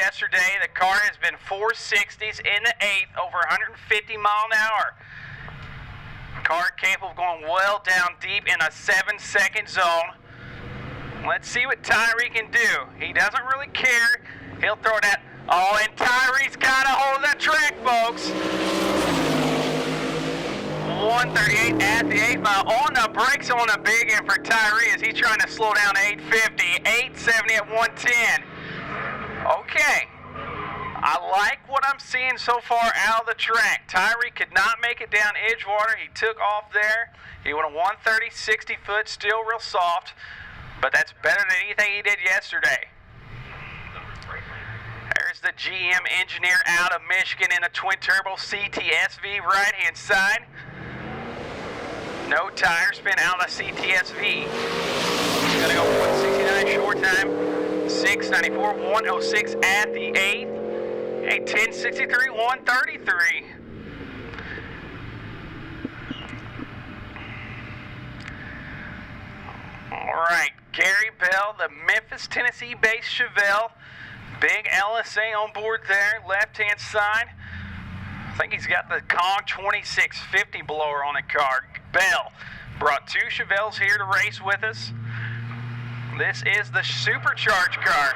yesterday. The car has been 460s in the 8th, over 150 mile an hour. Car capable of going well down deep in a 7-second zone. Let's see what Tyree can do. He doesn't really care. He'll throw that. Oh, and Tyree's got a hold of that track, folks. 138 at the 8 mile. On the brakes on a big one for Tyree as he's trying to slow down to 850. 870 at 110. Okay. I like what I'm seeing so far out of the track. Tyree could not make it down Edgewater. He took off there. He went a 130, 60 foot, still real soft. But that's better than anything he did yesterday. There's the GM engineer out of Michigan in a twin-turbo CTSV right-hand side. No tire spin out of CTSV. He's going to go 169 short time, 694, 106 at the 8th, a 1063, 133. All right, Gary Bell, the Memphis, Tennessee-based Chevelle. Big LSA on board there, left-hand side. I think he's got the Kong 2650 blower on the car. Bell brought 2 Chevelles here to race with us. This is the supercharged car.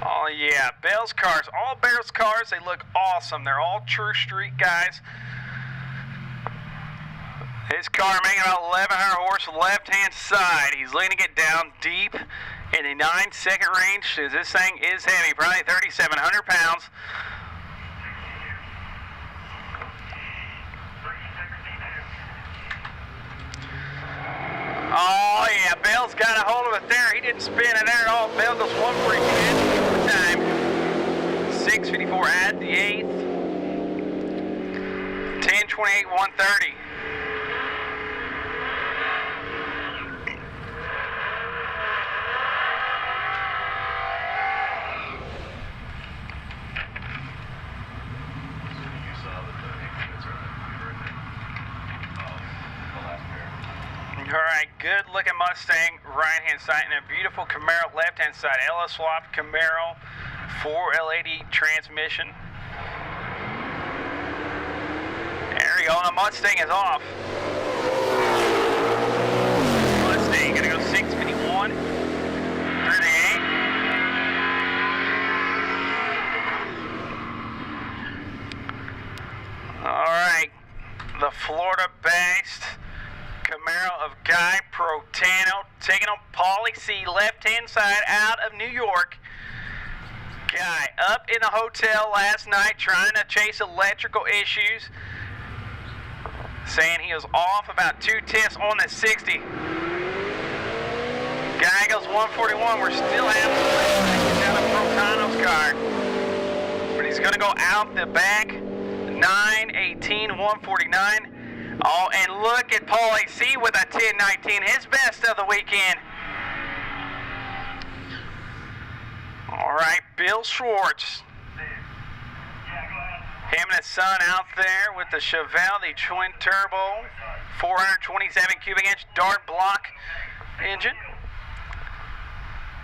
Oh yeah, Bell's cars, all Bell's cars, they look awesome. They're all true street guys. His car making about 1,100 horse left-hand side. He's leaning it down deep in the 9-second range. This thing is heavy, probably 3,700 pounds. Oh yeah, Bell's got a hold of it there. He didn't spin it there at all. Bell goes 142 time. 654 at the 8th. 1028, 130. All right, good looking Mustang right-hand side and a beautiful Camaro left-hand side. LS swap Camaro 4L80 transmission. There we go, the Mustang is off. Mustang gonna go 651 through the 8. All right, the Florida-based Camaro of Guy Protano, taking on Paulie C, left-hand side out of New York. Guy up in the hotel last night trying to chase electrical issues, saying he was off about 2/10 on the 60. Guy goes 141. We're still absolutely down of Protano's car, but he's going to go out the back. 918, 149. Oh, and look at Paulie C with a 1019, his best of the weekend. All right, Bill Schwartz. Him and his son out there with the Chevelle, the twin turbo, 427 cubic inch dart block engine.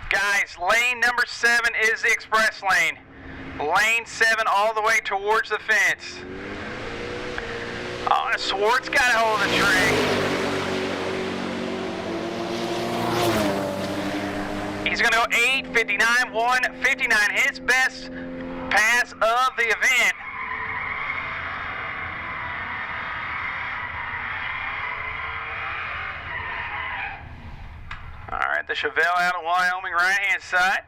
Guys, lane number 7 is the express lane. Lane 7 all the way towards the fence. Oh, Swartz got a hold of the track. He's going to go 859, 159, his best pass of the event. All right, the Chevelle out of Wyoming, right-hand side.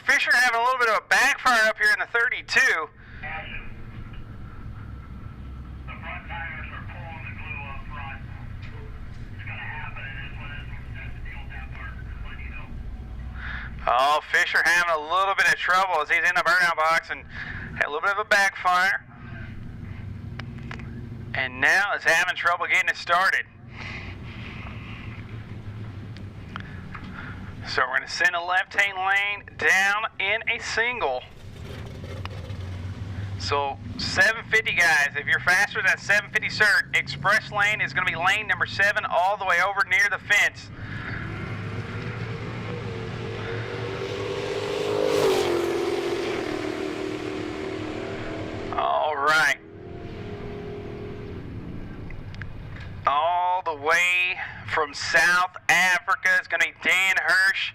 Fisher having a little bit of a backfire up here in the 32. Oh, Fisher having a little bit of trouble as he's in the burnout box and had a little bit of a backfire. And now is having trouble getting it started. So we're going to send a left-hand lane down in a single. So 750 guys, if you're faster than 750 cert, express lane is going to be lane number 7 all the way over near the fence. All right. All the way from South Africa is going to be Dan Hirsch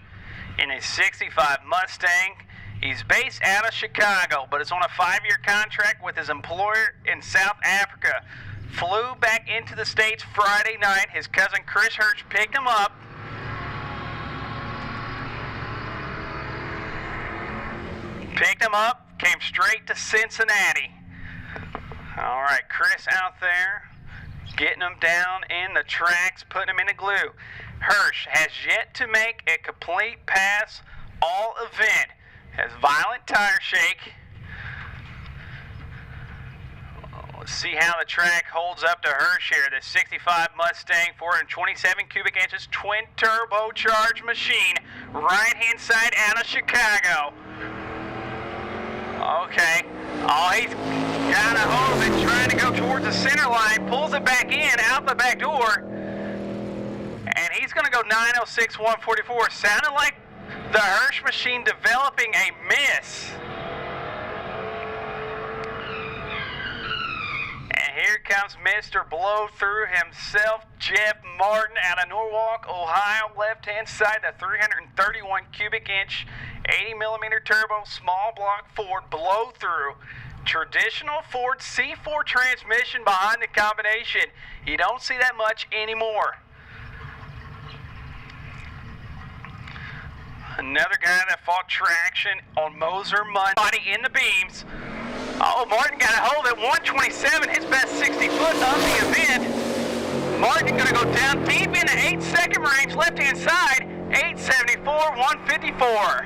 in a 65 Mustang. He's based out of Chicago, but is on a 5-year contract with his employer in South Africa. Flew back into the States Friday night. His cousin Chris Hirsch picked him up. Came straight to Cincinnati. All right, Chris out there, getting him down in the tracks, putting him in the glue. Hirsch has yet to make a complete pass all event. Has violent tire shake. Let's see how the track holds up to Hirsch here. The 65 Mustang, 427 cubic inches, twin turbocharged machine, right-hand side out of Chicago. Okay. Oh, he's got a hold of it, trying to go towards the center line, pulls it back in, out the back door, and he's going to go 906, 144. Sounded like the Hirsch machine developing a miss. And here comes Mr. Blow-Through himself, Jeff Martin out of Norwalk, Ohio, left-hand side, the 331 cubic inch, 80 millimeter turbo, small block Ford Blow-Through. Traditional Ford C4 transmission behind the combination. You don't see that much anymore. Another guy that fought traction on Moser Monday. Body in the beams. Oh, Martin got a hold at 127, his best 60 foot of the event. Martin going to go down deep in the 8-second range, left-hand side, 874, 154.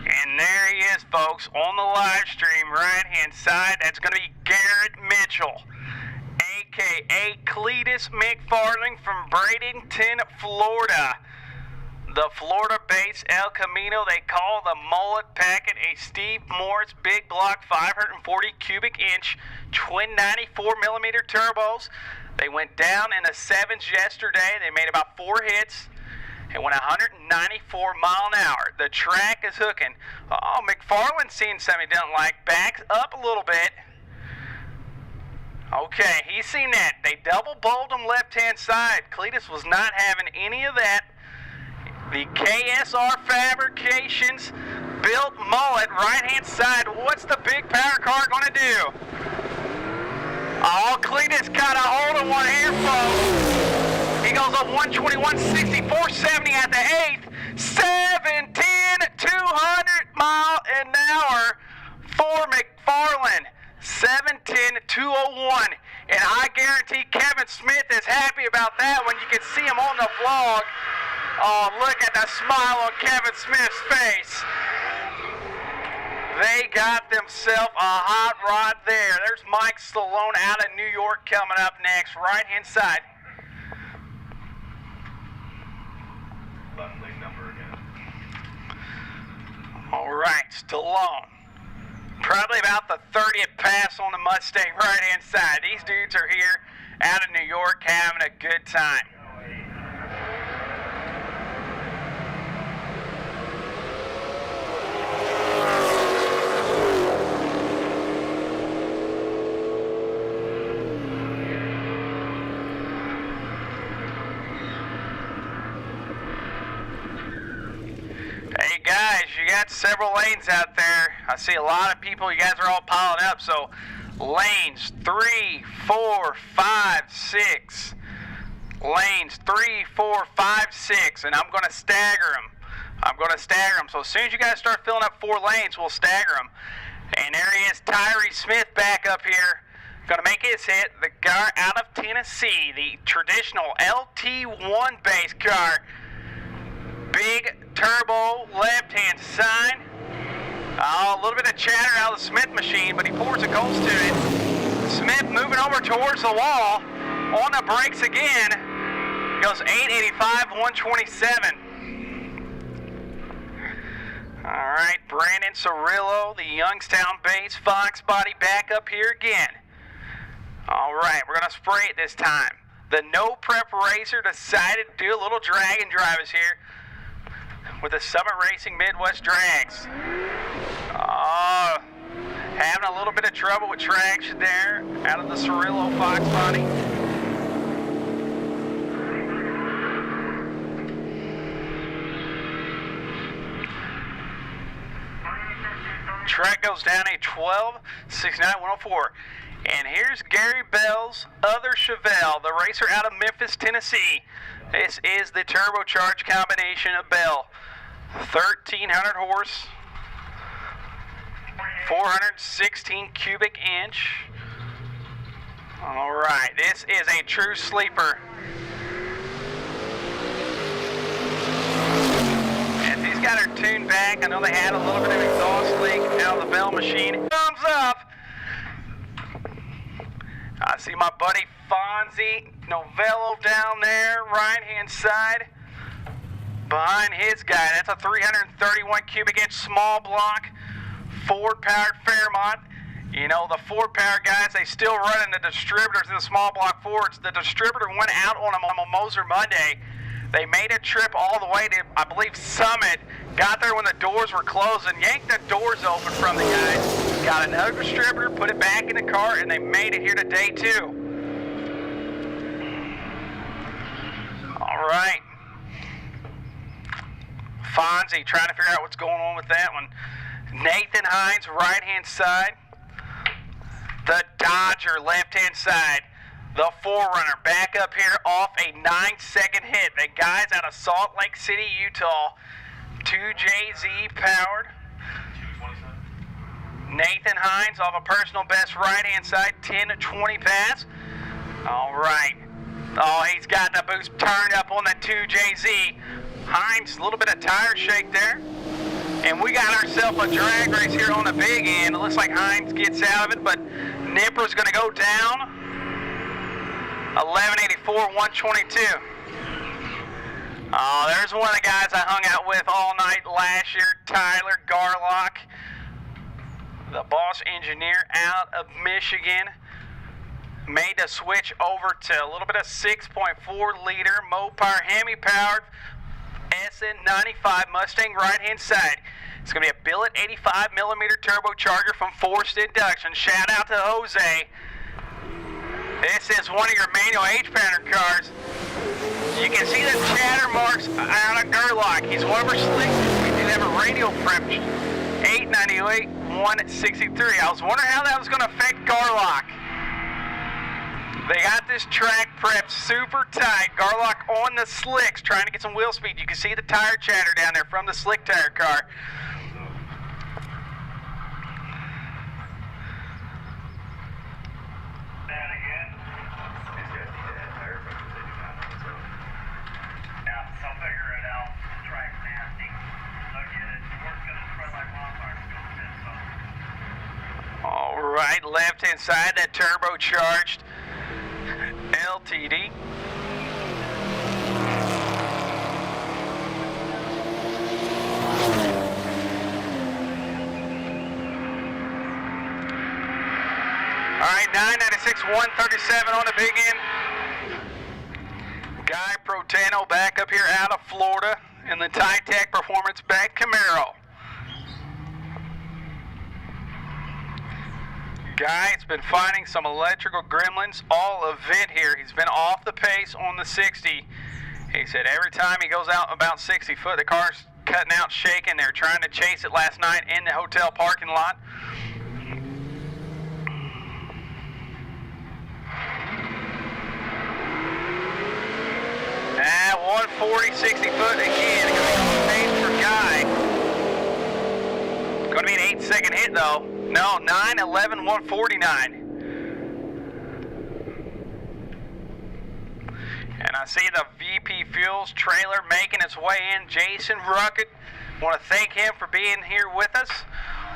And there he is, folks, on the live stream, right-hand side. That's going to be Garrett Mitchell, a.k.a. Cletus McFarling from Bradenton, Florida. The Florida-based El Camino they call the Mullet Packet, a Steve Morris big block 540 cubic inch, twin 94 millimeter turbos. They went down in the 7s yesterday. They made about 4 hits. It went 194 mile an hour. The track is hooking. Oh, McFarland's seen something he doesn't like. Backs up a little bit. Okay, he's seen that. They double bowled him left-hand side. Cletus was not having any of that. The KSR Fabrications built Mullet, right-hand side. What's the big power car going to do? Oh, Cletus got a hold of one here, folks. He goes up 121, 60, 470 at the 8th. 710, 200 mile an hour for McFarland. 710, 201. And I guarantee Kevin Smith is happy about that when you can see him on the vlog. Oh, look at the smile on Kevin Smith's face. They got themselves a hot rod there. There's Mike Stallone out of New York coming up next, right-hand side. Left lane number again. All right, Stallone. Probably about the 30th pass on the Mustang right-hand side. These dudes are here out of New York having a good time. Hey guys, you got several lanes out there. I see a lot of people. You guys are all piling up. So lanes 3, 4, 5, 6. Lanes 3, 4, 5, 6. And I'm going to stagger them. So as soon as you guys start filling up 4 lanes, we'll stagger them. And there he is, Tyree Smith back up here. Going to make his hit, the car out of Tennessee, the traditional LT1 base car. Big turbo, left-hand side. A little bit of chatter out of the Smith machine, but he pours the coals to it. Smith moving over towards the wall. On the brakes again. Goes 885, 127. All right, Brandon Cirillo, the Youngstown base Fox body back up here again. All right, we're going to spray it this time. The No Prep Racer decided to do a little drag and drive us here with the Summit Racing Midwest Drags. Having a little bit of trouble with traction there out of the Cirillo Fox body. Track goes down a 12.69.104. And here's Gary Bell's other Chevelle, the racer out of Memphis, Tennessee. This is the turbocharged combination of Bell. 1,300 horse, 416 cubic inch. All right, this is a true sleeper. As he's got her tuned back, I know they had a little bit of exhaust leak out of the Bell machine. Thumbs up. I see my buddy Fonzie Novello down there, right-hand side, behind his guy. That's a 331 cubic inch small block, Ford-powered Fairmont. You know, the Ford-powered guys, they still running the distributors in the small block Fords. The distributor went out on them on Moser Monday. They made a trip all the way to, I believe, Summit. Got there when the doors were closed and yanked the doors open from the guys. Got another distributor, put it back in the car, and they made it here to day 2. All right. Fonzie trying to figure out what's going on with that one. Nathan Hines, right-hand side. The Dodger, left-hand side. The Forerunner back up here off a 9-second hit. The guys out of Salt Lake City, Utah. 2JZ powered. Nathan Hines off a personal best right-hand side, 10-20 pass. All right. Oh, he's got the boost turned up on the 2JZ. Hines, a little bit of tire shake there. And we got ourselves a drag race here on the big end. It looks like Hines gets out of it, but Nipper's going to go down. 1184, 122. Oh, there's one of the guys I hung out with all night last year, Tyler Garlock, the boss engineer out of Michigan. Made the switch over to a little bit of 6.4 liter Mopar Hemi-powered SN95 Mustang right-hand side. It's going to be a billet 85 millimeter turbocharger from Forced Induction. Shout out to Jose. This is one of your manual H-pattern cars. You can see the chatter marks out of Garlock. He's one of our slicks. We do have a radio prep. 898, 163. I was wondering how that was going to affect Garlock. They got this track prepped super tight. Garlock on the slicks, trying to get some wheel speed. You can see the tire chatter down there from the slick tire car. All right, left-hand side, that turbocharged LTD. All right, 996, 137 on the big end. Guy Protano back up here out of Florida in the Titec Performance back Camaro. Guy's been finding some electrical gremlins all event here. He's been off the pace on the 60. He said every time he goes out about 60 foot, the car's cutting out, shaking. They're trying to chase it last night in the hotel parking lot. Ah, 140, 60 foot again. Going to be on pace for Guy. Going to be an 8-second hit though. No, 9-11, 149. And I see the VP Fuels trailer making its way in. Jason Ruckett. Want to thank him for being here with us.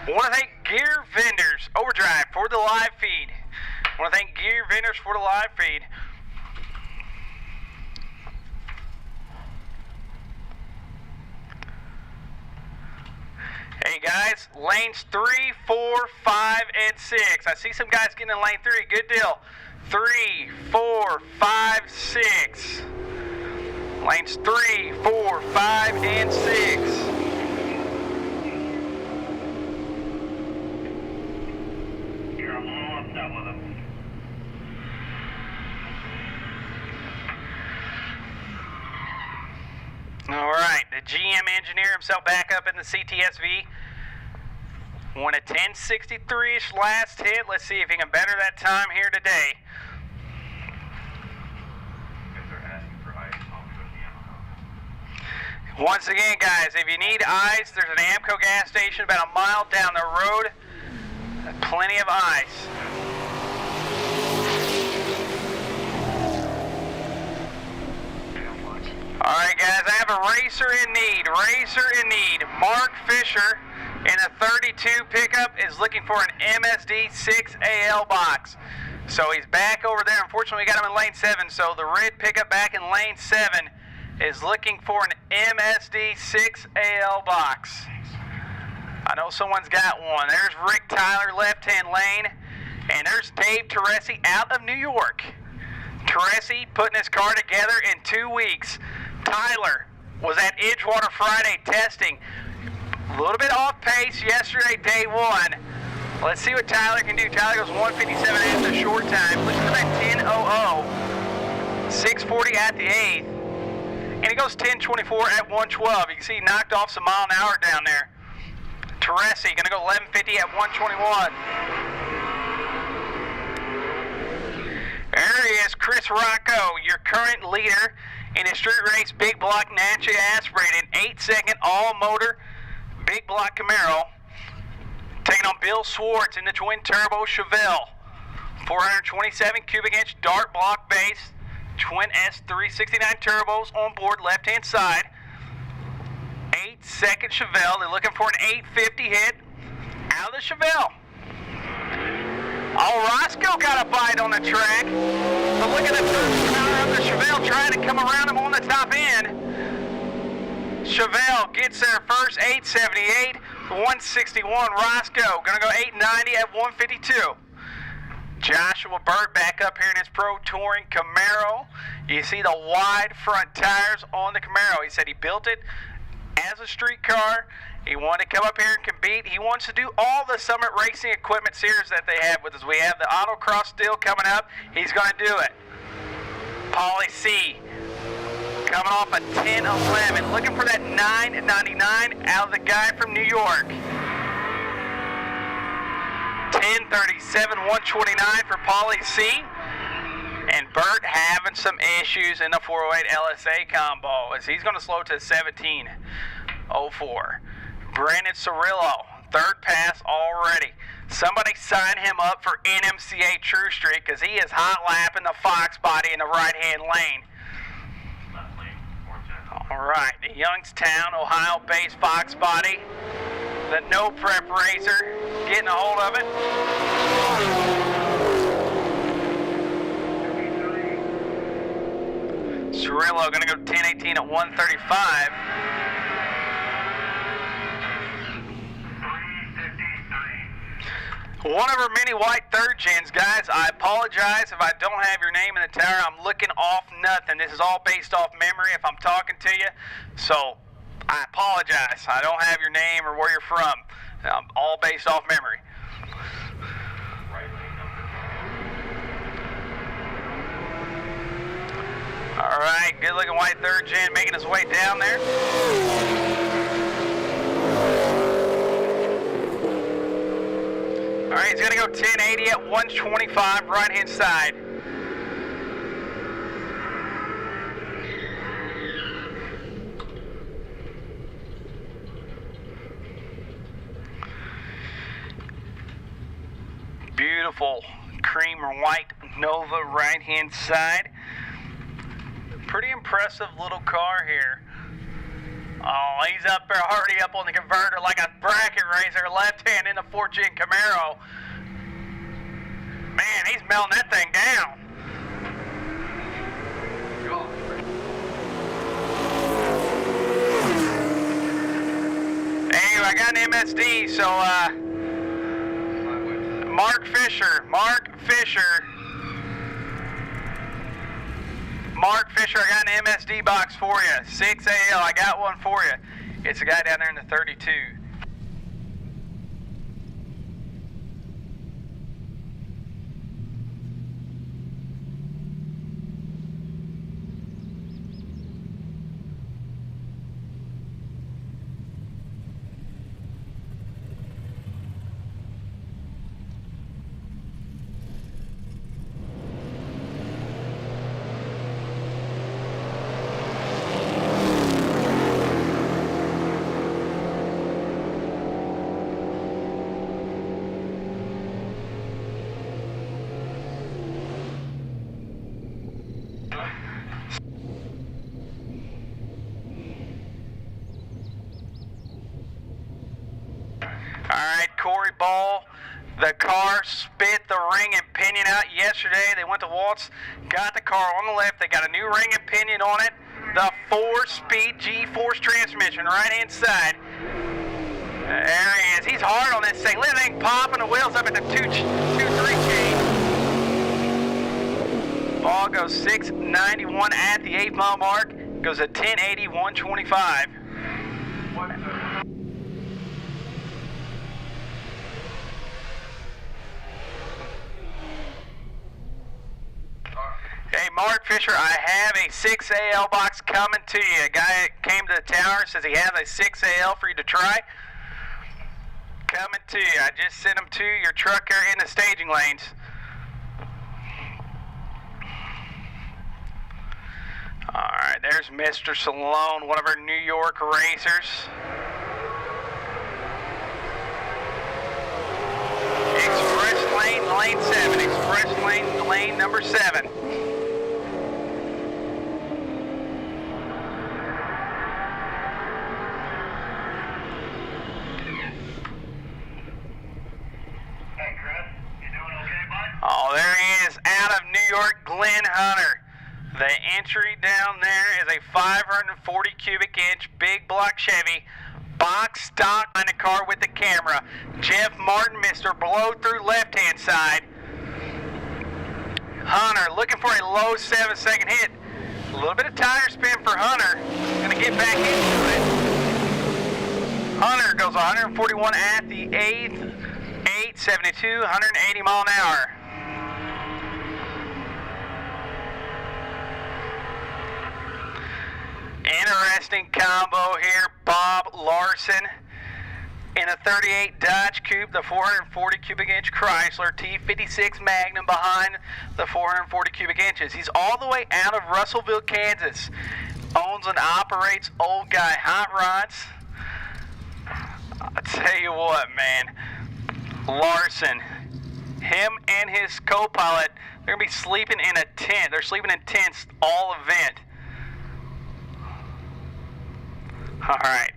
Want to thank Gear Vendors Overdrive for the live feed. Want to thank Gear Vendors for the live feed. Hey guys, lanes 3, 4, 5, and 6. I see some guys getting in lane 3. Good deal. 3, 4, 5, 6. Lanes 3, 4, 5, and 6. Here, I'm all upset with him. All right, the GM engineer himself back up in the CTSV. Won a 10:63-ish last hit. Let's see if he can better that time here today. Once again, guys, if you need ice, there's an Amco gas station about a mile down the road. Plenty of ice. All right, guys, I have a racer in need. Racer in need. Mark Fisher in a 32 pickup is looking for an MSD 6AL box. So he's back over there. Unfortunately, we got him in lane 7. So the red pickup back in lane 7 is looking for an MSD 6AL box. I know someone's got one. There's Rick Tyler, left-hand lane. And there's Dave Teresi out of New York. Teresi putting his car together in 2 weeks. Tyler was at Edgewater Friday testing. A little bit off pace yesterday, day 1. Let's see what Tyler can do. Tyler goes 157 after a short time. Looking for that 10:00. 640 at the 8th. And he goes 10:24 at 112. You can see he knocked off some mile an hour down there. Teresi going to go 11:50 at 121. There he is, Chris Rocco, your current leader in a street race big block naturally aspirated 8-second all-motor big block Camaro. Taking on Bill Swartz in the twin turbo Chevelle. 427 cubic inch dart block base. Twin S369 turbos on board left hand side. 8-second Chevelle. They're looking for an 850 hit out of the Chevelle. Oh, Roscoe got a bite on the track. But look at the first power of the Chevelle trying to come around him on the top end. Chevelle gets there first, 878, 161. Roscoe gonna go 890 at 152. Joshua Burt back up here in his Pro Touring Camaro. You see the wide front tires on the Camaro. He said he built it as a street car. He wanted to come up here and compete. He wants to do all the Summit Racing Equipment series that they have with us. We have the Autocross deal coming up. He's going to do it. Paulie C. coming off a 10-11. Looking for that 999 out of the guy from New York. 10:37, 129 for Paulie C. And Burt having some issues in the 408 LSA combo as he's going to slow to 17:04. Brandon Cirillo, third pass already. Somebody sign him up for NMCA True Street because he is hot lapping the Fox body in the right-hand lane. All right, the Youngstown, Ohio-based Fox body. The no prep racer getting a hold of it. Cirillo going to go 10:18 at 135. One of our many white third gens, guys. I apologize if I don't have your name in the tower. I'm looking off nothing. This is all based off memory if I'm talking to you. So I apologize. I don't have your name or where you're from. All based off memory. All right, good looking white third gen making his way down there. All right, he's going to go 1080 at 125 right-hand side. Beautiful cream or white Nova right-hand side. Pretty impressive little car here. Oh, he's up there already up on the converter like a bracket racer, left hand in the 4-gen Camaro. Man, he's melting that thing down. Anyway, I got an MSD, so Mark Fisher, I got an MSD box for you. 6AL, I got one for you. It's a guy down there in the 32. Alright, Corey Ball, the car spit the ring and pinion out yesterday. They went to Waltz, got the car on the left. They got a new ring and pinion on it. The 4-speed G-Force transmission right inside. There he is. He's hard on this thing. Look at that thing popping the wheels up at the 2-3 chain. Ball goes 691 at the 8 mile mark. Goes at 1080, 125. Hey, Mark Fisher, I have a 6AL box coming to you. A guy came to the tower, says he has a 6AL for you to try. Coming to you. I just sent him to your truck here in the staging lanes. Alright, there's Mr. Salone, one of our New York racers. Express lane, lane 7. Express lane, lane number 7. Oh, there he is, out of New York, Glenn Hunter. The entry down there is a 540 cubic inch big block Chevy, box stock on the car with the camera. Jeff Martin, Mr. Blow through left hand side. Hunter looking for a low 7-second hit. A little bit of tire spin for Hunter. Gonna get back into it. Hunter goes 141 at the 8th, 872, 180 mile an hour. Interesting combo here. Bob Larson in a 38 Dodge Coupe, the 440 cubic inch Chrysler T56 Magnum behind the 440 cubic inches. He's all the way out of Russellville, Kansas. Owns and operates Old Guy Hot Rods. I'll tell you what, man. Larson, him and his co-pilot, they're going to be sleeping in a tent. They're sleeping in tents all event. Alright,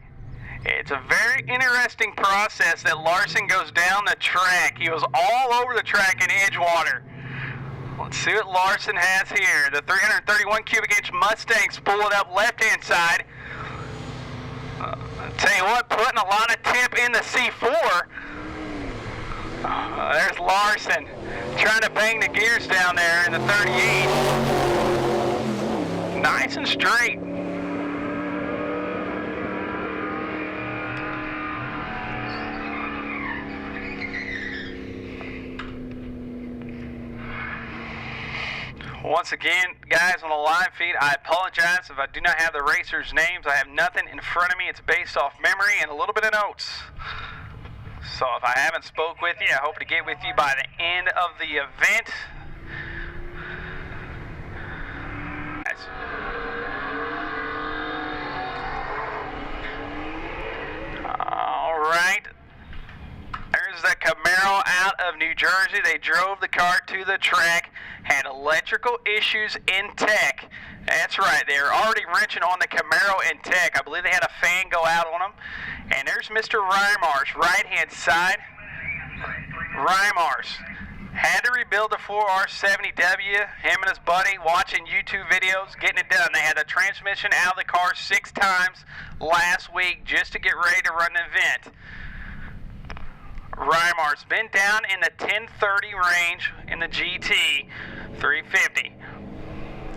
it's a very interesting process that Larson goes down the track. He was all over the track in Edgewater. Let's see what Larson has here. The 331 cubic inch Mustang spooled up left hand side. I'll tell you what, putting a lot of temp in the C4. There's Larson trying to bang the gears down there in the 38. Nice and straight. Once again, guys, on the live feed, I apologize if I do not have the racers' names. I have nothing in front of me. It's based off memory and a little bit of notes. So if I haven't spoke with you, I hope to get with you by the end of the event. All right. There's is a Camaro out of New Jersey. They drove the car to the track, had electrical issues in tech. That's right, they were already wrenching on the Camaro in tech. I believe they had a fan go out on them. And there's Mr. Reimers, right-hand side. Reimers had to rebuild the 4R70W, him and his buddy watching YouTube videos, getting it done. They had the transmission out of the car 6 times last week just to get ready to run the event. Reimar's been down in the 1030 range in the GT 350.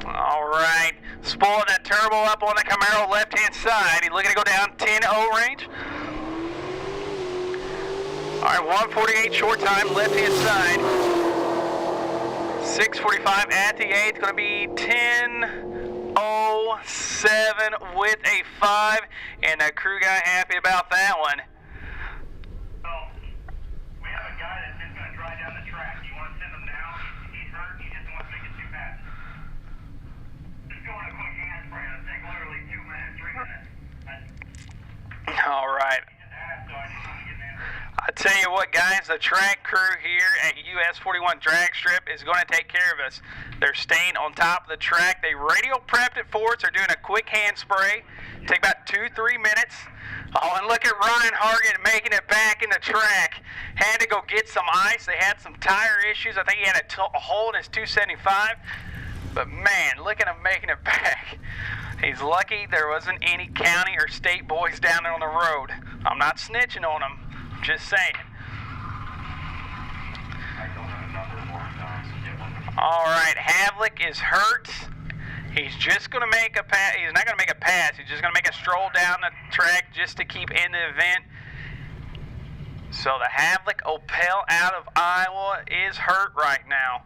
All right, spoiling that turbo up on the Camaro left-hand side. He's looking to go down 10-0 range. All right, 148 short time, left-hand side. 6:45 at the 8th, going to be 10:07 with a 5, and the crew guy happy about that one. So, we have a guy that's just going to drive down the track. You want to send him down? He's hurt. He just wants to make it too fast. Just going a quick hand spray. It'll take literally 2 minutes, 3 minutes. All right. He just asked, so I just want to get in. I tell you what, guys, the track crew here at US 41 Drag Strip is going to take care of us. They're staying on top of the track. They radio prepped it for us. They're doing a quick hand spray. Take about 2-3 minutes. Oh, and look at Ryan Hargan making it back in the track. Had to go get some ice. They had some tire issues. I think he had a hole in his 275. But man, look at him making it back. He's lucky there wasn't any county or state boys down there on the road. I'm not snitching on him. Just saying. All right, Havlick is hurt. He's just going to make a pass. He's not going to make a pass. He's just going to make a stroll down the track just to keep in the event. So the Havlick Opel out of Iowa is hurt right now.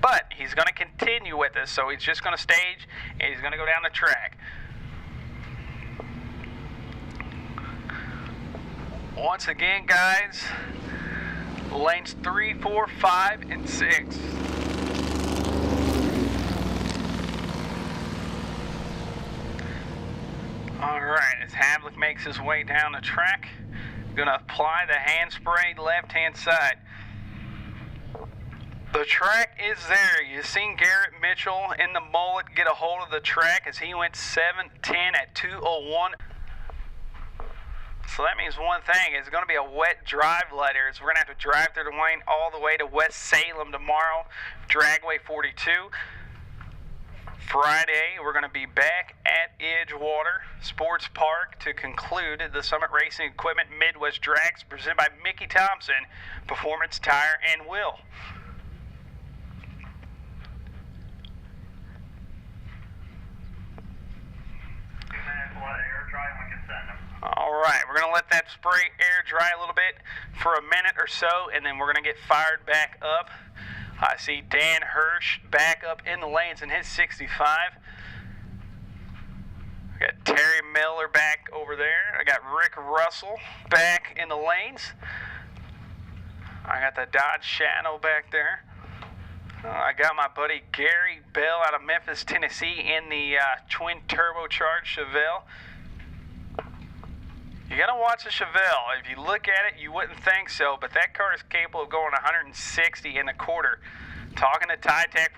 But he's going to continue with us, so he's just going to stage and he's going to go down the track. Once again, guys, lanes 3, 4, 5, and 6. All right, as Havlick makes his way down the track, going to apply the hand spray left-hand side. The track is there. You've seen Garrett Mitchell in the mullet get a hold of the track as he went 7:10 at 2:01. So that means one thing, it's going to be a wet drive later. So we're going to have to drive through the lane all the way to West Salem tomorrow, Dragway 42. Friday, we're going to be back at Edgewater Sports Park to conclude the Summit Racing Equipment Midwest Drags presented by Mickey Thompson, Performance Tire and Wheel. All right, we're going to let that spray air dry a little bit for a minute or so, and then we're going to get fired back up. I see Dan Hirsch back up in the lanes in his 65. I got Terry Miller back over there. I got Rick Russell back in the lanes. I got the Dodge Shadow back there. I got my buddy Gary Bell out of Memphis, Tennessee in the twin turbocharged Chevelle. You gotta watch the Chevelle. If you look at it, you wouldn't think so, but that car is capable of going 160 in a quarter. Talking to Titech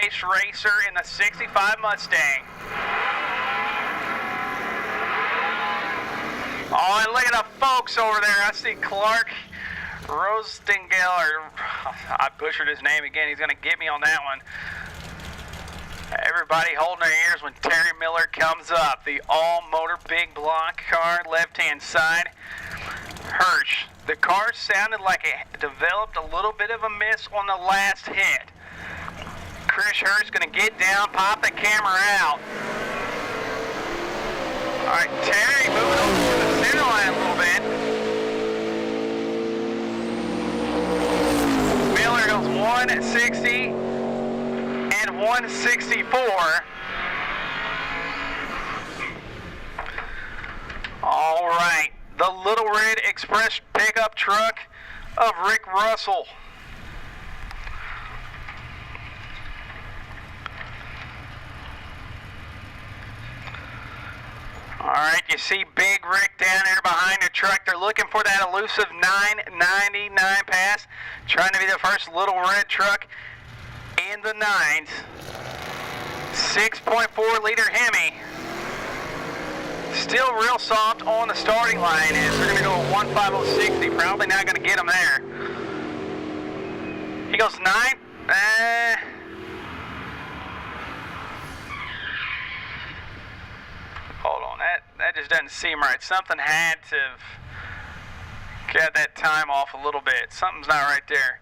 race racer in the 65 Mustang. Oh, and look at the folks over there. I see Clark Rostingale, or I butchered his name again. He's going to get me on that one. Everybody holding their ears when Terry Miller comes up. The all-motor big block car, left-hand side. Hirsch. The car sounded like it developed a little bit of a miss on the last hit. Chris Hirsch going to get down, pop the camera out. All right, Terry moving over to the center line a little bit. Miller goes 160 and 164. All right, the Little Red Express pickup truck of Rick Russell. All right, you see Big Rick down there behind the truck. They're looking for that elusive 999 pass. Trying to be the first Little Red truck in the nines. 6.4 liter Hemi. Still real soft on the starting line as they're going to go 15060. Probably not going to get him there. He goes 9. Hold on, that just doesn't seem right. Something had to get that time off a little bit. Something's not right there.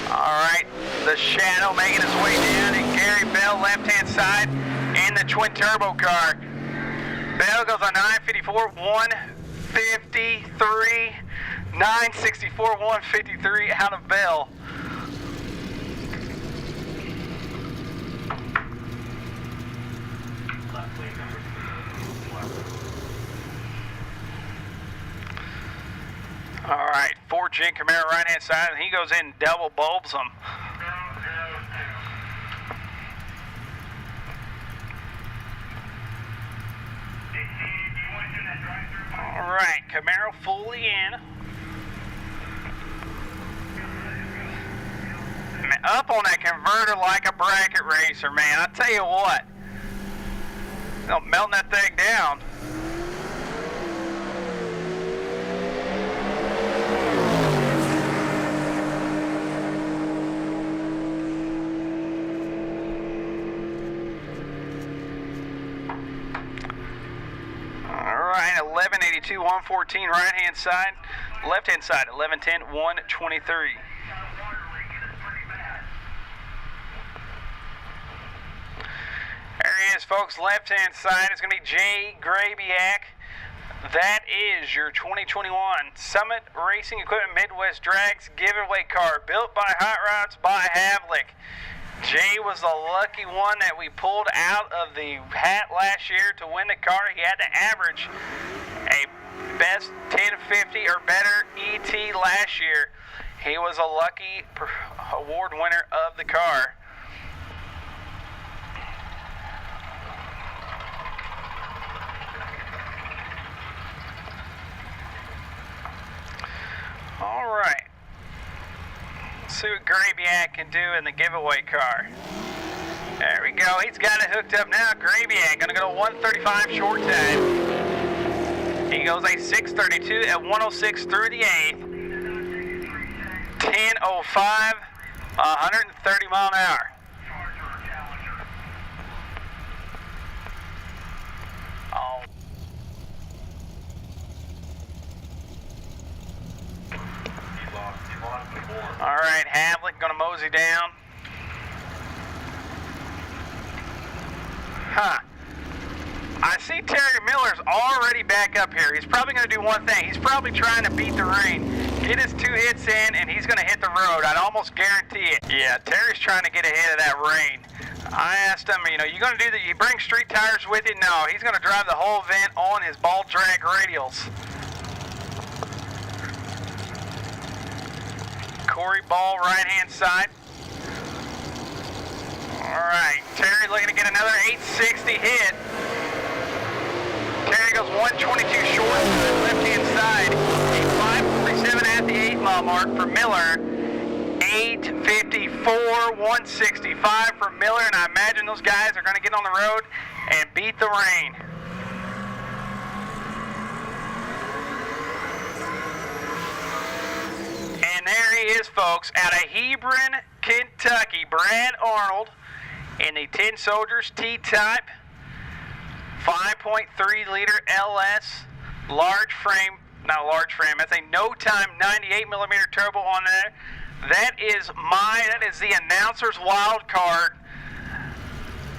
All right, the Shadow making its way down, and Gary Bell left-hand side in the twin turbo car. Bell goes on 954, 153, 964, 153 out of Bell. All right, Ford Gen Camaro right-hand side, and he goes in and double bulbs them. All right, Camaro fully in. Man, up on that converter like a bracket racer, man. I tell you what, they'll melt that thing down. All right, 1182, 114 right-hand side, left-hand side, 1110, 123. There he is, folks. Left-hand side is going to be Jay Grabiak. That is your 2021 Summit Racing Equipment Midwest Drags giveaway car, built by Hot Rods by Havlik. Jay was the lucky one that we pulled out of the hat last year to win the car. He had to average a best 1050 or better ET last year. He was a lucky award winner of the car. All right. Let's see what Grabiak can do in the giveaway car. There we go. He's got it hooked up now. Grabiak going to go to 135 short time. He goes a 632 at 106 through the 8th. 10:05, 130 mile an hour. Oh. All right, Havlik going to mosey down. I see Terry Miller's already back up here. He's probably going to do one thing. He's probably trying to beat the rain. Get his 2 hits in, and he's going to hit the road. I'd almost guarantee it. Yeah, Terry's trying to get ahead of that rain. I asked him, you going to do that? You bring street tires with you? No, he's going to drive the whole event on his ball drag radials. Corey Ball, right-hand side. Alright, Terry looking to get another 860 hit. Terry goes 122 short to the left-hand side. A 547 at the 8-mile mark for Miller. 854, 165 for Miller, and I imagine those guys are going to get on the road and beat the rain. And there he is, folks, out of Hebron, Kentucky, Brad Arnold in the Tin Soldiers T-Type, 5.3 liter LS, large frame, not large frame, that's a no-time 98 millimeter turbo on there. That is the announcer's wild card.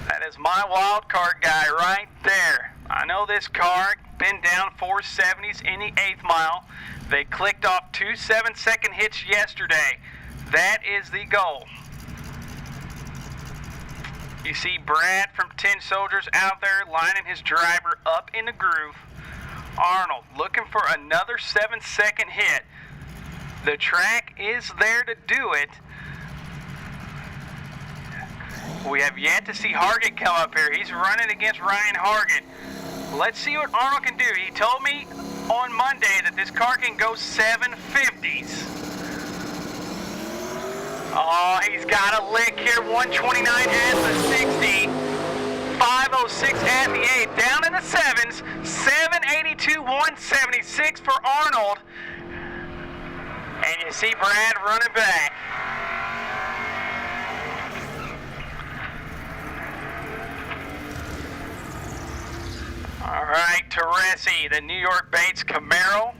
That is my wild card guy right there. I know this car, been down 470s in the 8th mile. They clicked off 2 7-second hits yesterday. That is the goal. You see Brad from Tin Soldiers out there lining his driver up in the groove. Arnold looking for another 7-second hit. The track is there to do it. We have yet to see Hargett come up here. He's running against Ryan Hargett. Let's see what Arnold can do. He told me on Monday that this car can go 750s. Oh, he's got a lick here. 129 at the 60. 506 at the 8. Down in the 7s. 782, 176 for Arnold. And you see Brad running back. All right, Teresi, the New York Bates Camaro.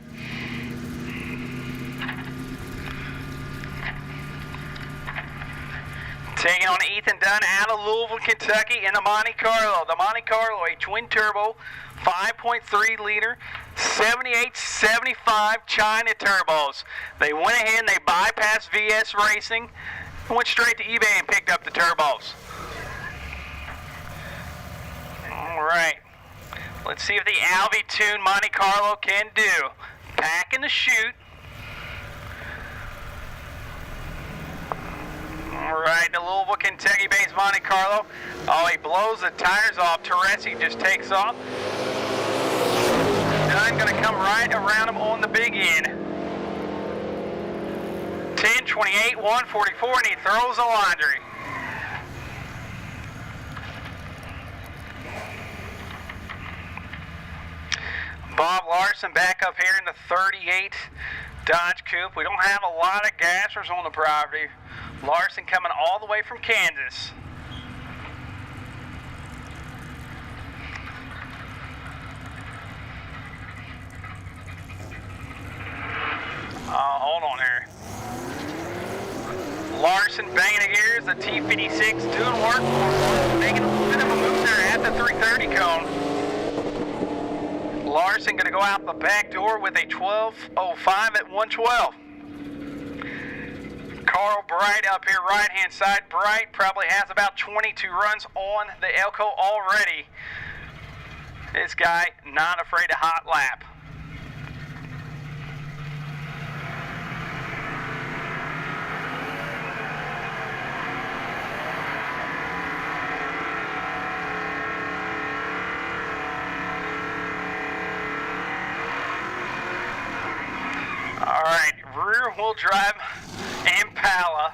Taking on Ethan Dunn out of Louisville, Kentucky in the Monte Carlo. The Monte Carlo, a twin turbo, 5.3 liter, 78-75 China turbos. They went ahead and they bypassed VS Racing and went straight to eBay and picked up the turbos. All right. Let's see if the Alvey Tune Monte Carlo can do. Packing the chute. All right, the Louisville, Kentucky-based Monte Carlo. Oh, he blows the tires off. Teresi just takes off. Dunn going to come right around him on the big end. 10-28, 144, and he throws the laundry. Bob Larson back up here in the 38 Dodge Coupe. We don't have a lot of gassers on the property. Larson coming all the way from Kansas. Hold on here. Larson banging the gears, the T56 doing work, making a little bit of a move there at the 330 cone. Larson going to go out the back door with a 12.05 at 112. Carl Bright up here, right-hand side. Bright probably has about 22 runs on the Elko already. This guy not afraid to hot lap. All right, rear-wheel drive Impala.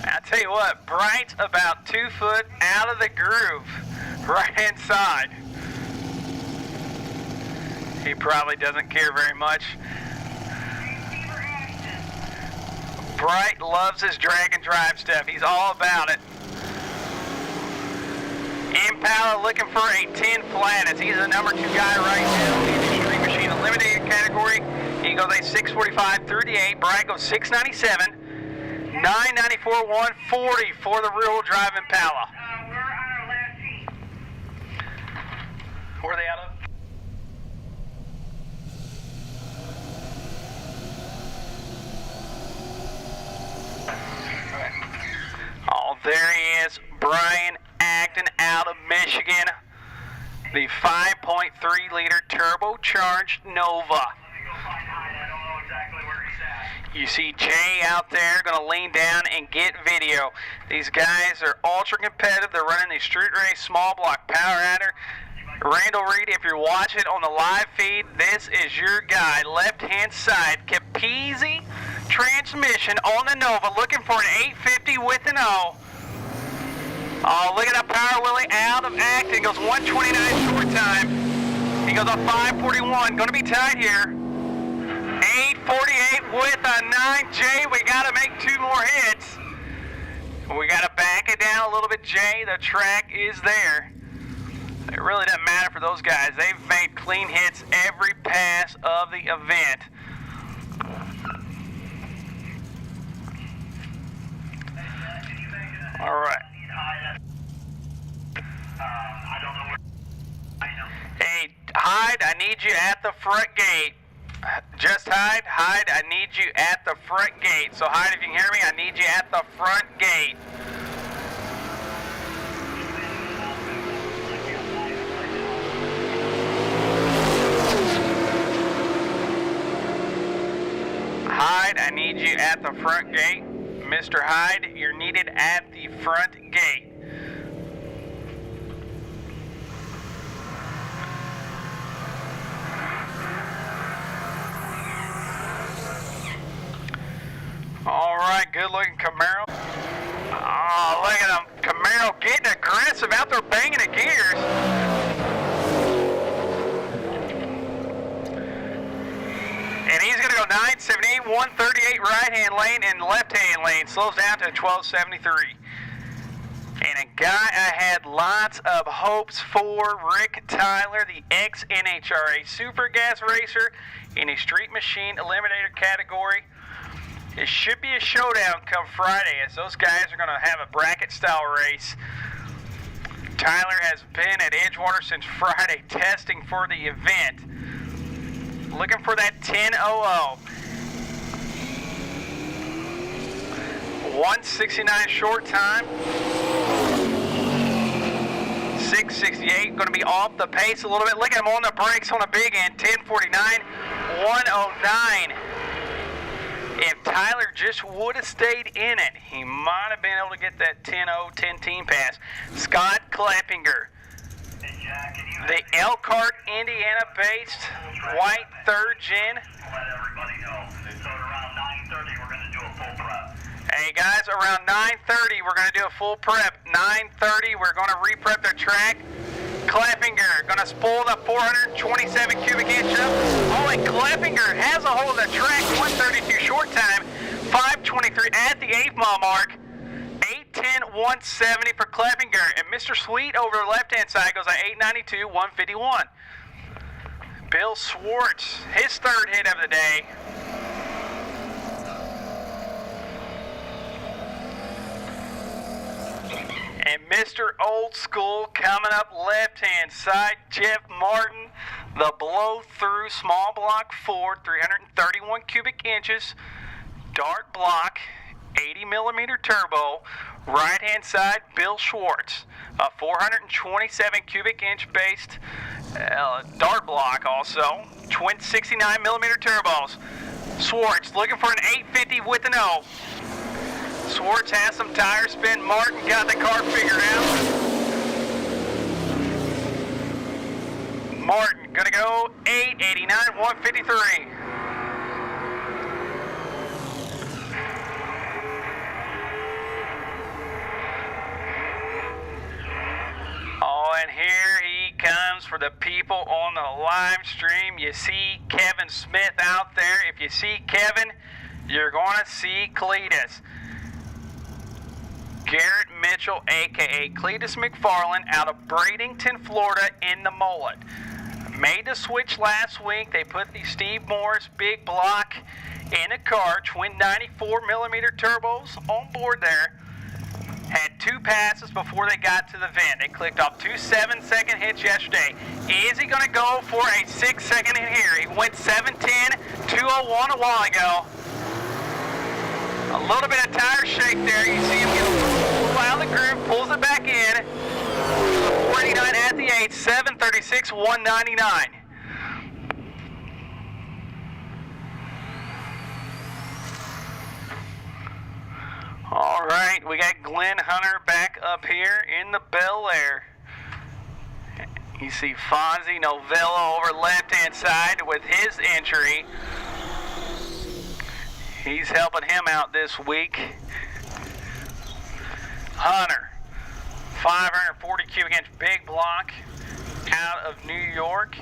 I tell you what, Bright's about 2 foot out of the groove, right-hand side. He probably doesn't care very much. Bright loves his drag and drive stuff. He's all about it. Impala looking for a 10 flat as he's the number 2 guy right now in the Street Machine Eliminated category. He goes a 645 through the 8. Bright goes 697, 994, 140 for the rear-wheel drive Impala. We're on our last heat. Where are they out of? Oh, there he is, Brian Acton out of Michigan. The 5.3 liter turbocharged Nova. You see Jay out there going to lean down and get video. video. These guys are ultra competitive. They're running the street race small block power adder. Randall Reed, if you're watching on the live feed, this is your guy. Left-hand side, Capizzi transmission on the Nova, looking for an 850 with an O. Oh, look at that power wheelie out of action. Goes 129 short time. He goes on 541. Going to be tight here. 848 with a 9J. We got to make 2 more hits. We got to back it down a little bit, Jay. The track is there. It really doesn't matter for those guys. They've made clean hits every pass of the event. All right. Hey, Hyde, I need you at the front gate. Just Hyde, I need you at the front gate. So Hyde, if you can hear me, I need you at the front gate. Hyde, I need you at the front gate. Mr. Hyde, you're needed at the front gate. All right, good looking Camaro. Oh, look at him. Camaro getting aggressive out there, banging the gears. And he's going to go 978, 138 right-hand lane and left-hand lane. Slows down to 1273. And a guy I had lots of hopes for, Rick Tyler, the ex-NHRA Super Gas Racer in a Street Machine Eliminator category. It should be a showdown come Friday, as those guys are going to have a bracket-style race. Tyler has been at Edgewater since Friday testing for the event. Looking for that 10.00. 169 short time. 668. Going to be off the pace a little bit. Look at him on the brakes on the big end. 1049. 109. If Tyler just would have stayed in it, he might have been able to get that 10.0, 10-team pass. Scott Kleppinger, the Elkhart, Indiana-based white third gen. Let everybody know. So around 9:30, we're going to do a full prep. Hey guys, around 9:30, we're going to do a full prep. 9:30, we're going to re-prep the track. Kleppinger going to spool the 427 cubic inch up. Oh, and Kleppinger has a hold of the track. 132 short time. 523 at the 8th mile mark. 810, 170 for Kleppinger. And Mr. Sweet over the left-hand side goes at 892, 151. Bill Schwartz, his third hit of the day. And Mr. Old School coming up left-hand side, Jeff Martin, the blow-through small block Ford, 331 cubic inches, dark block, 80 millimeter turbo. Right-hand side, Bill Schwartz, a 427 cubic inch based dart block also, twin 69 millimeter turbos. Schwartz looking for an 850 with an O. Schwartz has some tire spin. Martin got the car figured out. Martin gonna go 889, 153. Oh, and here he comes for the people on the live stream. You see Kevin Smith out there. If you see Kevin, you're gonna see Cletus. Garrett Mitchell, a.k.a. Cletus McFarland, out of Bradenton, Florida, in the mullet. Made the switch last week. They put the Steve Morris big block in a car, twin 94 millimeter turbos on board there. Had 2 passes before they got to the vent. They clicked off 2 7-second hits yesterday. Is he going to go for a 6-second hit here? He went 710, 201 a while ago. A little bit of tire shake there. You see him get a little out of the groove, pulls it back in. 489 at the 8, 736, 199. All right, right, we got Glenn Hunter back up here in the Bel Air. You see Fonzie Novello over left-hand side with his entry. He's helping him out this week. Hunter, 540 cubic inch big block out of New York.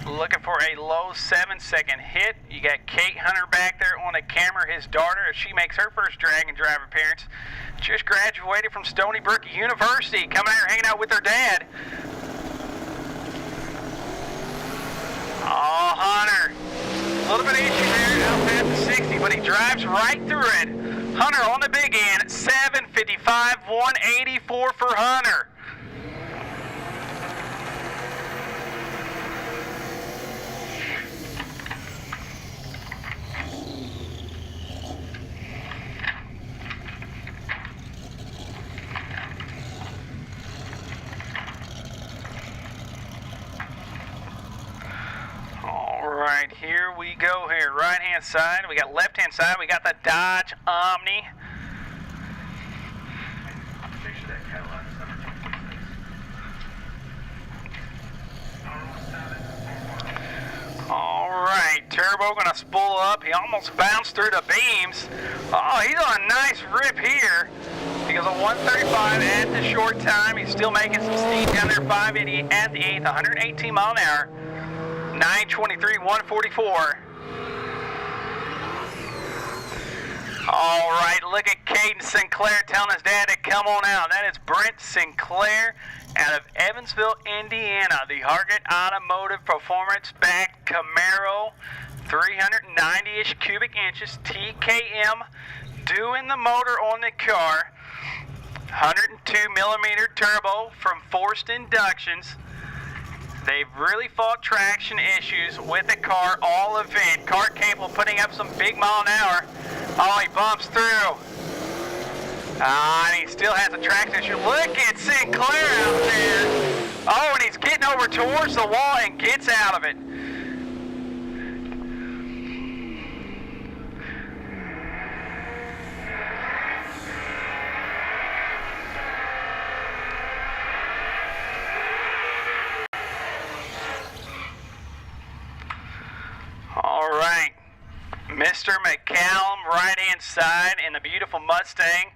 Looking for a low 7-second hit. You got Kate Hunter back there on the camera, his daughter, as she makes her first drag and drive appearance. Just graduated from Stony Brook University, coming out here hanging out with her dad. Oh, Hunter. A little bit of issue there out past the 60, but he drives right through it. Hunter on the big end, 755, 184 for Hunter. Right, here we go here. Right hand side, we got left hand side, we got the Dodge Omni. All right, turbo gonna spool up. He almost bounced through the beams. Oh, he's on a nice rip here. He goes a 135 at the short time. He's still making some steam down there, 580 at the 8th, 118 mile an hour. 923, 144. All right, look at Caden Sinclair telling his dad to come on out. That is Brent Sinclair out of Evansville, Indiana. The Hargett Automotive Performance Back Camaro, 390-ish cubic inches, TKM, doing the motor on the car. 102 millimeter turbo from Forced Inductions. They've really fought traction issues with the car all event. Car capable of putting up some big mile an hour. Oh, he bumps through. And he still has a traction issue. Look at Sinclair out there. Oh, and he's getting over towards the wall and gets out of it. Mr. McCallum, right-hand side in the beautiful Mustang.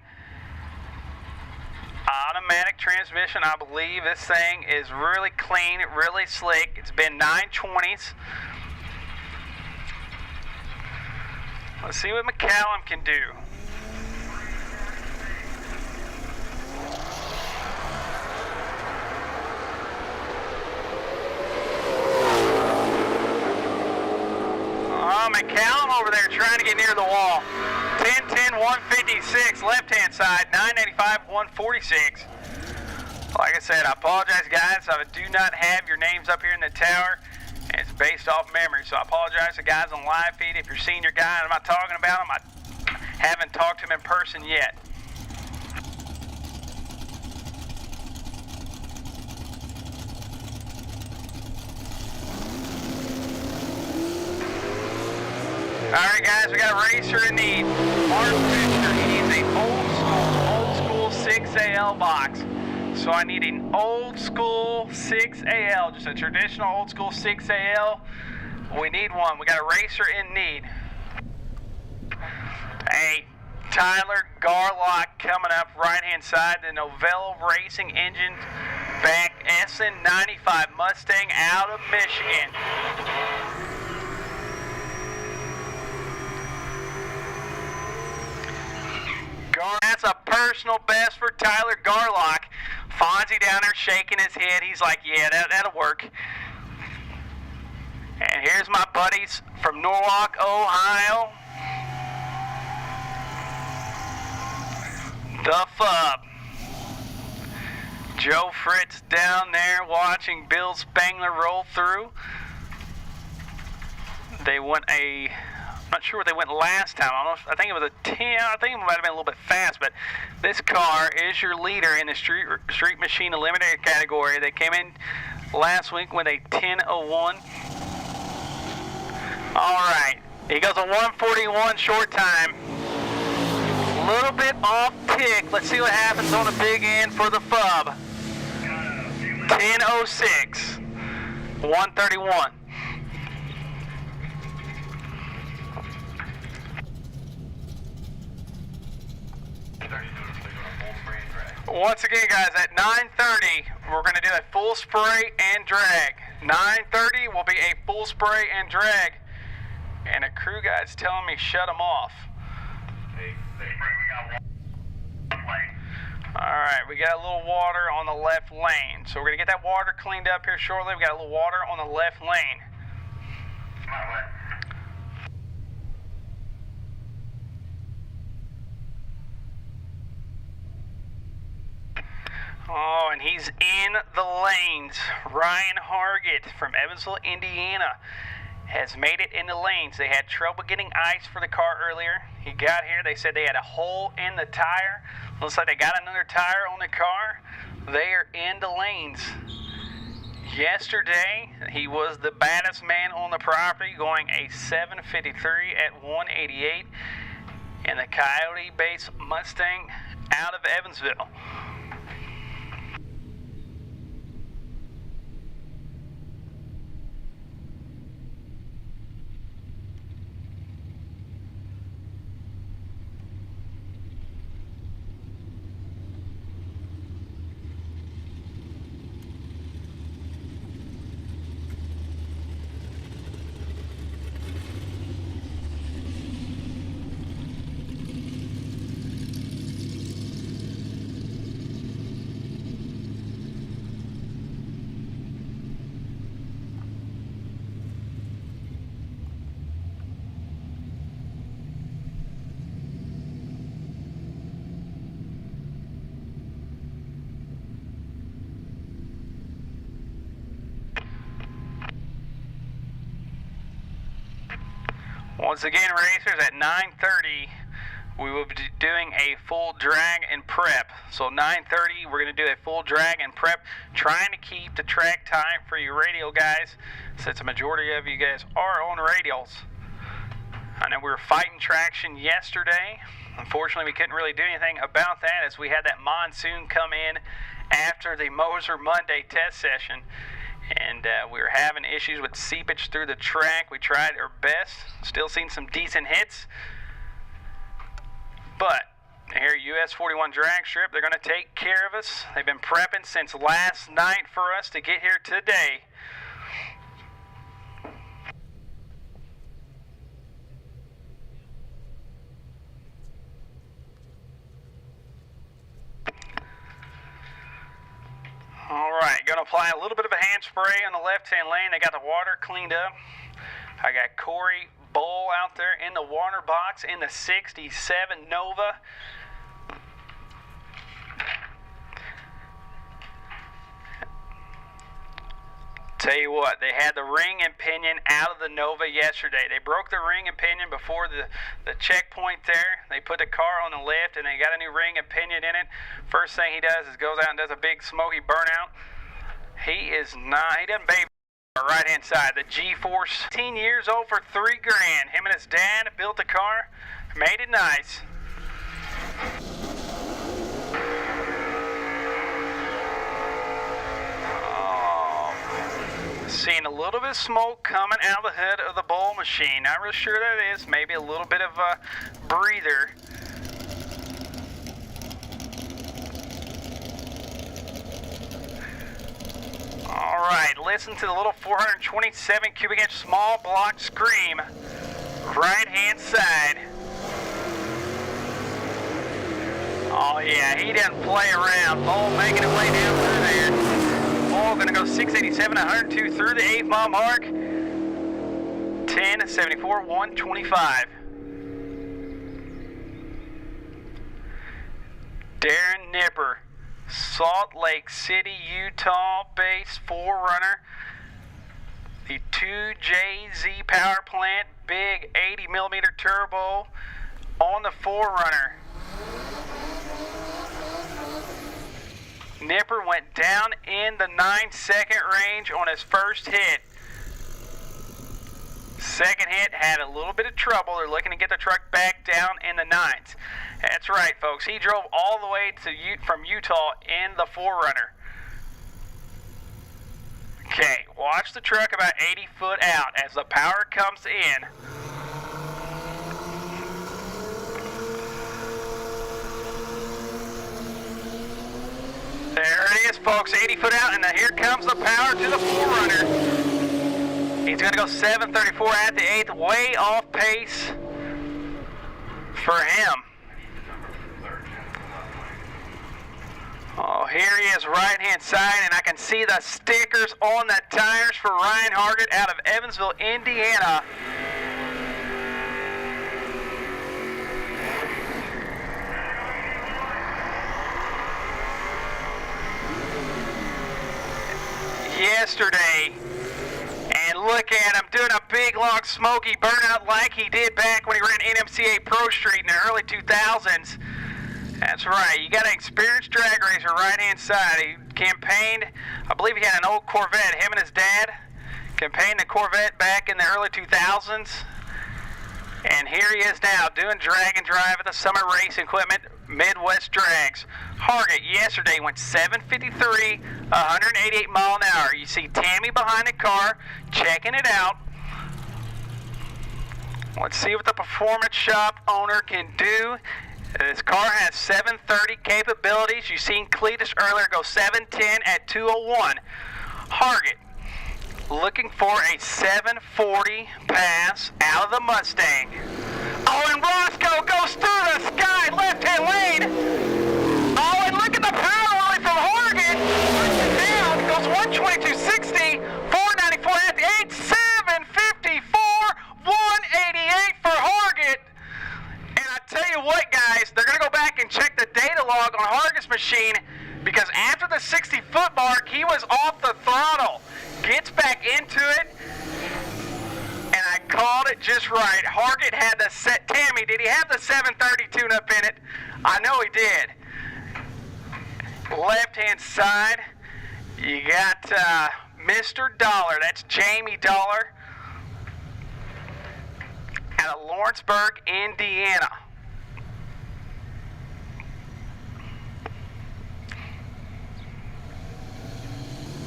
Automatic transmission. I believe this thing is really clean, really slick. It's been 920s. Let's see what McCallum can do. McCallum over there trying to get near the wall. 10-10, 156, left-hand side, 985, 146. Like I said, I apologize, guys. I do not have your names up here in the tower. It's based off memory, so I apologize to guys on live feed. If you're seeing your guy and I'm not talking about him, I haven't talked to him in person yet. Alright guys, we got a racer in need. Mark Fisher, he needs an old school 6AL box. So I need an old school 6AL, just a traditional old school 6AL. We need one. We got a racer in need. A Tyler Garlock coming up right hand side, the Novello Racing engine back SN95 Mustang out of Michigan. That's a personal best for Tyler Garlock. Fonzie down there shaking his head. He's like, yeah, that'll work. And here's my buddies from Norwalk, Ohio. The Fub. Joe Fritz down there watching Bill Spangler roll through. They went I'm not sure what they went last time. I think it was a 10. I think it might have been a little bit fast, but this car is your leader in the Street Machine Eliminator category. They came in last week with a 10:01. All right, he goes a 1:41 short time. A little little bit off tick. Let's see what happens on the big end for the FUB. 10:06, 131. Once again, guys, at 9:30, we're going to do a full spray and drag. 9:30 will be a full spray and drag. And a crew guy's telling me shut them off. Alright, we got a little water on the left lane. So we're going to get that water cleaned up here shortly. We got a little water on the left lane. Oh, and he's in the lanes. Ryan Hargett from Evansville, Indiana, has made it in the lanes. They had trouble getting ice for the car earlier. He got here. They said they had a hole in the tire. Looks like they got another tire on the car. They are in the lanes. Yesterday, he was the baddest man on the property, going a 753 at 188 in the Coyote-based Mustang out of Evansville. Once again, racers, at 9:30, we will be doing a full drag and prep. So 9:30, we're going to do a full drag and prep, trying to keep the track time for you radio guys, since a majority of you guys are on radials. I know we were fighting traction yesterday. Unfortunately, we couldn't really do anything about that as we had that monsoon come in after the Moser Monday test session. And we were having issues with seepage through the track. We tried our best. Still seen some decent hits. But here at US 41 Drag Strip, they're going to take care of us. They've been prepping since last night for us to get here today. Alright, going to apply a little bit of a hand spray on the left-hand lane. They got the water cleaned up. I got Corey Bull out there in the water box in the 67 Nova. Tell you what, they had the ring and pinion out of the Nova yesterday. They broke the ring and pinion before the checkpoint there. They put the car on the lift and they got a new ring and pinion in it. First thing he does is goes out and does a big smoky burnout. He doesn't baby the right hand side. The G-Force, 10 years old for $3 grand. Him and his dad built the car, made it nice. Seeing a little bit of smoke coming out of the hood of the Bull machine. Not really sure that it is. Maybe a little bit of a breather. Alright, listen to the little 427 cubic inch small block scream. Right hand side. Oh yeah, he doesn't play around. Bull making it way down through there. Bull gonna go 687, 102 through the 8 mile mark. 1074, 125. Darren Nipper, Salt Lake City, Utah-based 4Runner. The 2JZ power plant, big 80 millimeter turbo on the 4Runner. Nipper went down in the 9-second range on his first hit. Second hit had a little bit of trouble. They're looking to get the truck back down in the 9s. That's right, folks. He drove all the way from Utah in the 4Runner. Okay, watch the truck about 80 foot out as the power comes in. There it is, folks, 80 foot out, and here comes the power to the 4Runner. He's going to go 7:34 at the 8th, way off pace for him. Oh, here he is, right-hand side, and I can see the stickers on the tires for Ryan Hargett out of Evansville, Indiana. Yesterday, and look at him doing a big, long, smoky burnout like he did back when he ran NMCA Pro Street in the early 2000s. That's right. You got an experienced drag racer right-hand side. He campaigned, I believe he had an old Corvette. Him and his dad campaigned the Corvette back in the early 2000s. And here he is now doing drag and drive at the Summit Racing Equipment Midwest Drags. Hargett yesterday went 753, 188 mile an hour. You see Tammy behind the car checking it out. Let's see what the Performance Shop owner can do. This car has 730 capabilities. You seen Cletus earlier go 710 at 201. Hargett looking for a 740 pass out of the Mustang. Oh, and Roscoe goes through the sky, left-hand lane. Oh, and look at the power really from Hargett. Down, goes 122.60, 494 at the 8, 754, 188 for Hargett. And I tell you what, guys, they're going to go back and check the data log on Hargett's machine because after the 60-foot mark, he was off the throttle. Gets back into it, and I called it just right. Hargett had the set. Tammy, did he have the 730 tune-up in it? I know he did. Left-hand side, you got Mr. Dollar. That's Jamie Dollar out of Lawrenceburg, Indiana.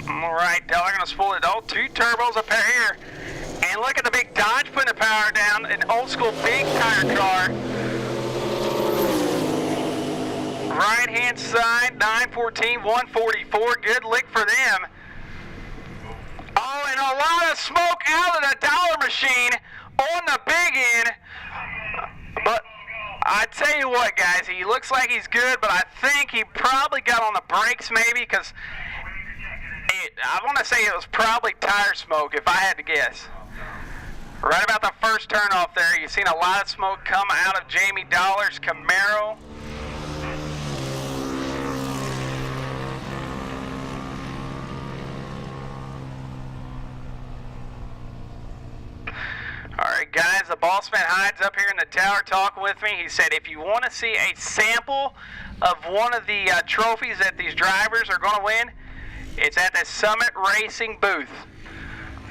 All right, Dollar gonna spool it. Oh, 2 turbos up here. And look at the big Dodge putting the power down. An old school big tire car. Right hand side, 914, 144. Good lick for them. Oh, and a lot of smoke out of the Dollar machine on the big end. But I tell you what, guys, he looks like he's good, but I think he probably got on the brakes maybe because I want to say it was probably tire smoke if I had to guess. Right about the first turn off there, you've seen a lot of smoke come out of Jamie Dollar's Camaro. Alright guys, the Bossman Hyde's up here in the tower talking with me. He said if you want to see a sample of one of the trophies that these drivers are going to win, it's at the Summit Racing booth.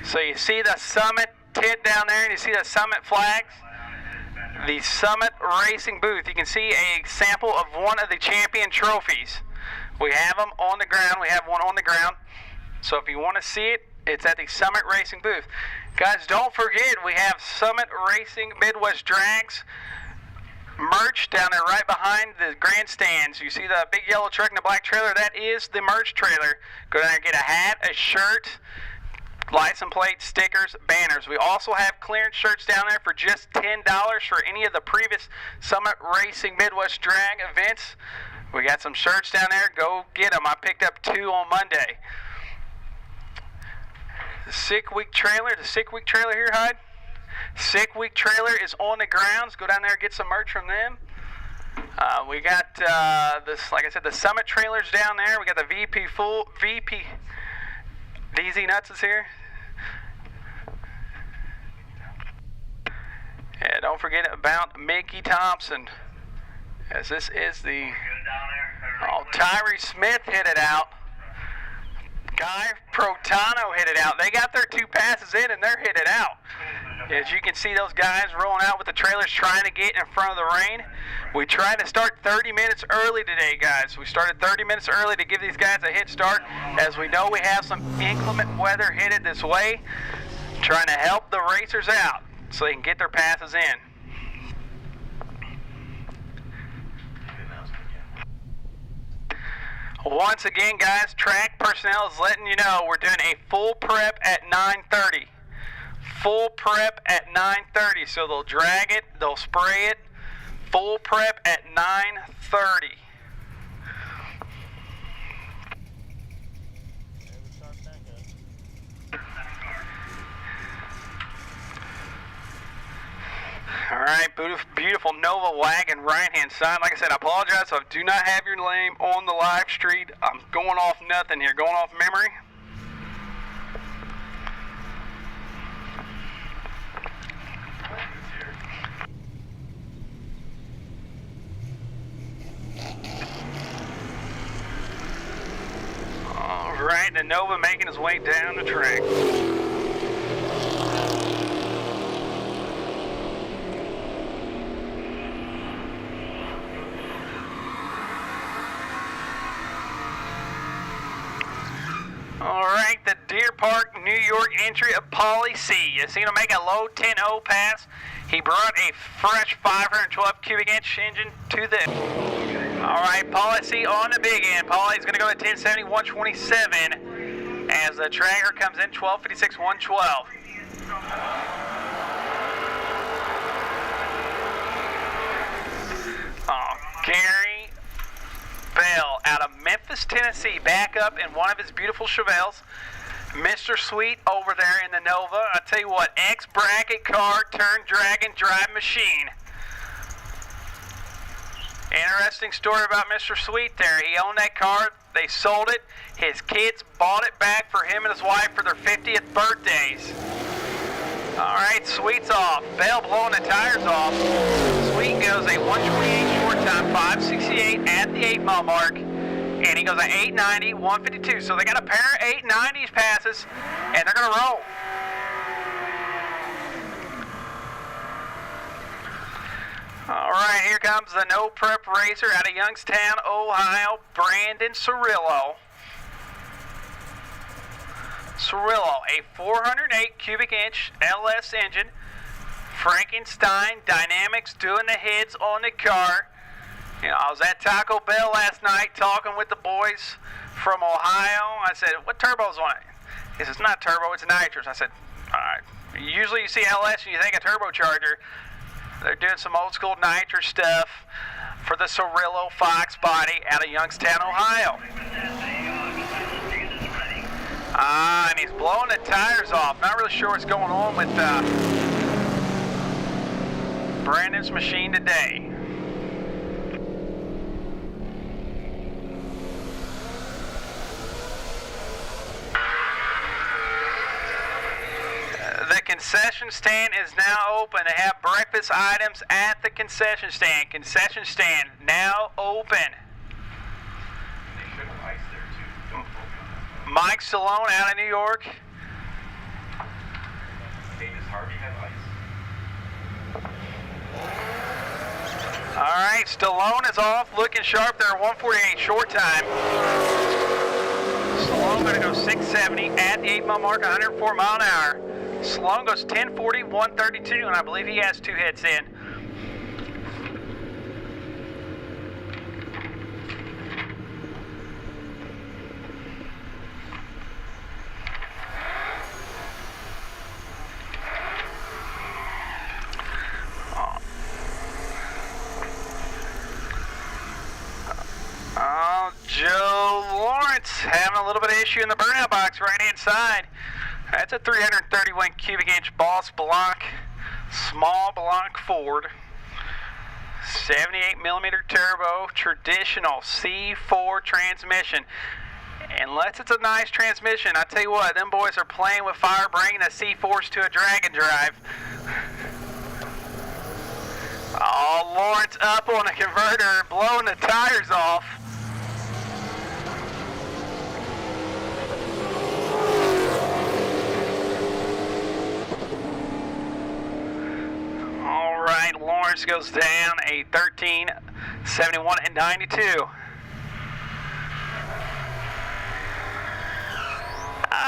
So you see the Summit tent down there and you see the Summit flags. The Summit Racing booth, you can see a sample of one of the champion trophies. We have them on the ground. We have one on the ground. So if you want to see it, it's at the Summit Racing booth. Guys, don't forget, we have Summit Racing Midwest Drags merch down there right behind the grandstands. You see the big yellow truck and the black trailer? That is the merch trailer. Go down there and get a hat, a shirt, license plate, stickers, banners. We also have clearance shirts down there for just $10 for any of the previous Summit Racing Midwest Drag events. We got some shirts down there. Go get them. I picked up 2 on Monday. The Sick Week trailer here, Hyde. Sick Week trailer is on the grounds. Go down there and get some merch from them. We got this, like I said, the Summit trailers down there. We got the VP DZ Nuts is here. Yeah, don't forget about Mickey Thompson, as this is the Tyree Smith hit it out. Guy Protano hit it out. They got their 2 passes in and they're hit it out. As you can see, those guys rolling out with the trailers trying to get in front of the rain. We tried to start 30 minutes early today, guys. We started 30 minutes early to give these guys a head start, as we know we have some inclement weather headed this way, trying to help the racers out so they can get their passes in. Once again, guys, track personnel is letting you know we're doing a full prep at 9:30. Full prep at 9:30. So they'll drag it, they'll spray it. Full prep at 9:30. All right, beautiful Nova wagon right-hand side. Like I said, I apologize if I do not have your name on the live stream. I'm going off nothing here, going off memory. All right, the Nova making his way down the track. All right, the Deer Park, New York entry of Paulie C. You seen him make a low 10-0 pass. He brought a fresh 512 cubic inch engine to the... All right, Paulie C on the big end. Paulie's going to go at 1070, 127 as the tracker comes in 1256, 112. Oh, Gary Bell out of Memphis, Tennessee, back up in one of his beautiful Chevelles. Mr. Sweet over there in the Nova. I tell you what, X-bracket car turned drag and drive machine. Interesting story about Mr. Sweet there. He owned that car. They sold it. His kids bought it back for him and his wife for their 50th birthdays. All right, Sweet's off. Bell blowing the tires off. Sweet goes a 128 short time, 568 at the 8 mile mark. And he goes at 890, 152. So they got a pair of 890s passes, and they're going to roll. All right, here comes the no prep racer out of Youngstown, Ohio, Brandon Cirillo. Cirillo, a 408 cubic inch LS engine, Frankenstein Dynamics doing the heads on the car. You know, I was at Taco Bell last night talking with the boys from Ohio. I said, what turbo's on it? He says, it's not turbo, it's nitrous. I said, all right. Usually you see LS and you think a turbocharger. They're doing some old school nitrous stuff for the Cirillo Fox body out of Youngstown, Ohio. And he's blowing the tires off. Not really sure what's going on with Brandon's machine today. The concession stand is now open. They have breakfast items at the concession stand. Concession stand now open. They should have ice there too. Don't focus on that. Mike Stallone out of New York. Hey, does Harvey have ice? All right, Stallone is off, looking sharp there, 148 short time. Stallone going to go 670 at the 8 mile mark, 104 mile an hour. Stallone goes 1040, 132, and I believe he has 2 hits in. Oh, Joe Lawrence having a little bit of issue in the burnout box right-hand side. That's a 331 cubic inch Boss block, small block Ford, 78 millimeter turbo, traditional C4 transmission. Unless it's a nice transmission, I tell you what, them boys are playing with fire, bringing the C4s to a drag and drive. Oh, Lawrence up on the converter, blowing the tires off. Hirsch goes down a 13:71 and 92.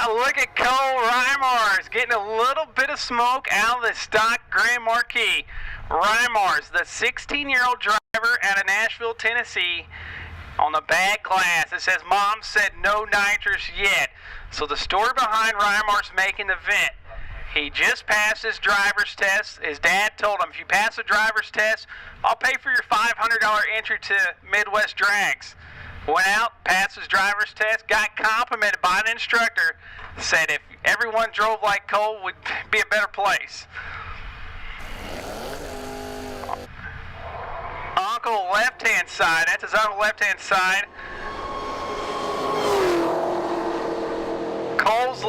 Look at Cole Reimers getting a little bit of smoke out of the stock Grand Marquis. Reimers, the 16-year-old driver out of Nashville, Tennessee, on the back glass. It says, "Mom said no nitrous yet." So the story behind Reimers making the vent, he just passed his driver's test. His dad told him, if you pass the driver's test, I'll pay for your $500 entry to Midwest Drags. Went out, passed his driver's test, got complimented by an instructor, said if everyone drove like Cole, would be a better place. Uncle left-hand side, that's his uncle left-hand side. Cole's